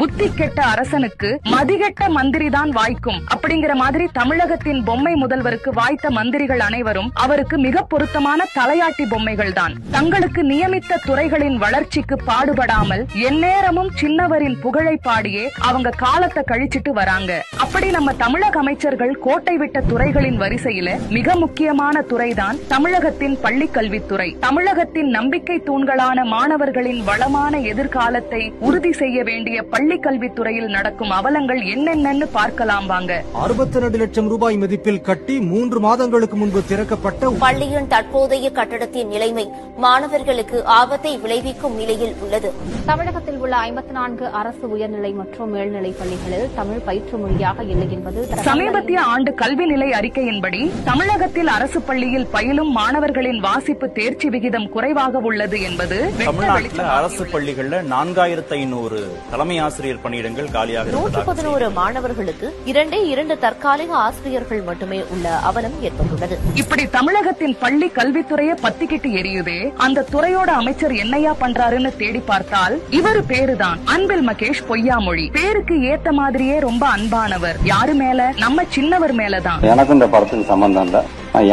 புத்தி கெட்ட அரசனுக்கு மதிகெட்ட மந்திரி தான் வாய்க்கும் அப்படிங்கிற மாதிரி தமிழகத்தின் பொம்மை முதல்வருக்கு வாய்த்த மந்திரிகள் அனைவரும் அவருக்கு மிக பொருத்தமான தலையாட்டி பொம்மைகள் தான். தங்களுக்கு நியமித்த துறைகளின் வளர்ச்சிக்கு பாடுபடாமல் எந்நேரமும் சின்னவரின் புகழை பாடியே அவங்க காலத்தை கழிச்சிட்டு வராங்க. அப்படி நம்ம தமிழக அமைச்சர்கள் கோட்டை விட்ட துறைகளின் வரிசையில மிக முக்கியமான துறைதான் தமிழகத்தின் பள்ளி கல்வித்துறை. தமிழகத்தின் நம்பிக்கை தூண்களான மாணவர்களின் வளமான எதிர்காலத்தை உறுதி செய்ய வேண்டிய பள்ளி கல்வித்துறையில் நடக்கும் அவலங்கள் என்னென்னு பார்க்கலாம் வாங்க. 62 லட்சம் ரூபாய் மதிப்பில் கட்டி 3 மாதங்களுக்கு முன்பு திறக்கப்பட்ட பள்ளியின் தற்போதைய கட்டடத்தின் நிலைமை மாணவர்களுக்கு ஆபத்தை விளைவிக்கும் நிலையில் உள்ளது. தமிழகத்தில் உள்ள 54 அரசு உயர்நிலை மற்றும் மேல்நிலை பள்ளிகளில் தமிழ் பயிற்று மொழியாக இல்லை என்பது சமீபத்திய ஆண்டு கல்வி நிலை அறிக்கையின்படி தமிழகத்தில் அரசு பள்ளியில் பயிலும் மாணவர்களின் வாசிப்பு தேர்ச்சி விகிதம் குறைவாக உள்ளது என்பது. தமிழ்நாட்டில் அரசு பள்ளிகள்ல 4500 தலைமை ஆசிரியர் பணியிடங்கள் காலியாக 111 மாணவர்களுக்கு 2 தற்காலிக ஆசிரியர்கள் மட்டுமே உள்ள அவலம் ஏற்பட்டுள்ளது. இப்படி தமிழகத்தின் பள்ளி கல்வித்துறையை பத்திக்கிட்டு எரியுதே, அந்த துறையோட அமைச்சர் என்னையா பண்றாருன்னு தேடி பார்த்தால் இவரு பேருதான் அன்பில் மகேஷ் பொய்யாமொழி. பேருக்கு ஏத்த மாதிரியே ரொம்ப அன்பானவர். யாரு மேல? நம்ம சின்னவர் மேலதான். எனக்கும் இந்த படத்துக்கு சம்பந்தம் இல்ல,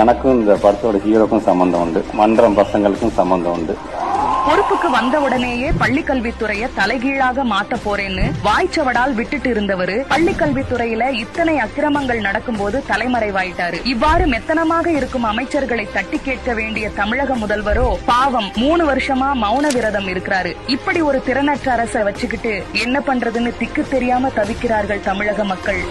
எனக்கும் இந்த படத்தோட ஹீரோக்கும் சம்பந்தம் உண்டு, மன்றம் பசங்களுக்கும் சம்பந்தம் உண்டு. பொறுப்புக்கு வந்த உடனேயே பள்ளி கல்வித்துறையை தலைகீழாக மாத்த போறேன்னு வாய்ச்சவடால் விட்டுட்டு இருந்தவரு பள்ளி கல்வித்துறையில இத்தனை அக்கிரமங்கள் நடக்கும் போது தலைமறைவாயிட்டாரு. இவ்வாறு மெத்தனமாக இருக்கும் அமைச்சர்களை தட்டி கேட்க வேண்டிய தமிழக முதல்வரோ பாவம் 3 வருஷமா மௌன விரதம் இருக்கிறாரு. இப்படி ஒரு திறனற்ற அரசை வச்சுக்கிட்டு என்ன பண்றதுன்னு திக்கு தெரியாம தவிக்கிறார்கள் தமிழக மக்கள்.